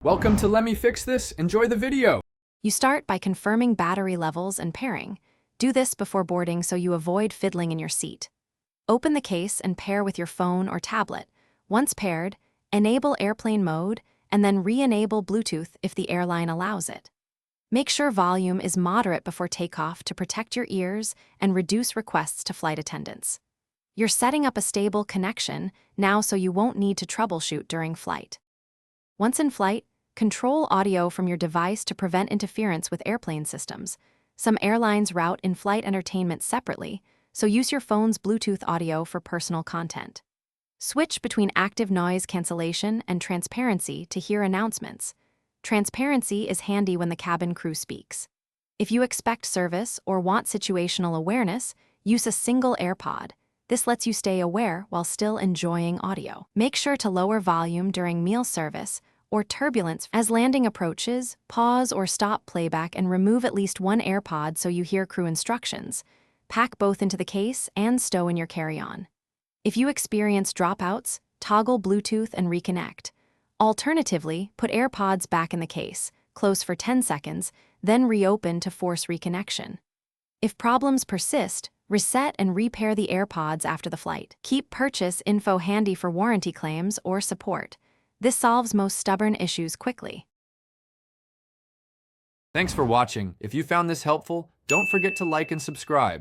Welcome to Let Me Fix This. Enjoy the video. You start by confirming battery levels and pairing. Do this before boarding so you avoid fiddling in your seat. Open the case and pair with your phone or tablet. Once paired, enable airplane mode and then re-enable Bluetooth if the airline allows it. Make sure volume is moderate before takeoff to protect your ears and reduce requests to flight attendants. You're setting up a stable connection now so you won't need to troubleshoot during flight. Once in flight, control audio from your device to prevent interference with airplane systems. Some airlines route in-flight entertainment separately, so use your phone's Bluetooth audio for personal content. Switch between active noise cancellation and transparency to hear announcements. Transparency is handy when the cabin crew speaks. If you expect service or want situational awareness, use a single AirPod. This lets you stay aware while still enjoying audio. Make sure to lower volume during meal service or turbulence. As landing approaches, pause or stop playback and remove at least one AirPod so you hear crew instructions. Pack both into the case and stow in your carry-on. If you experience dropouts, toggle Bluetooth and reconnect. Alternatively, put AirPods back in the case, close for 10 seconds, then reopen to force reconnection. If problems persist, reset and repair the AirPods after the flight. Keep purchase info handy for warranty claims or support. This solves most stubborn issues quickly. Thanks for watching. If you found this helpful, don't forget to like and subscribe.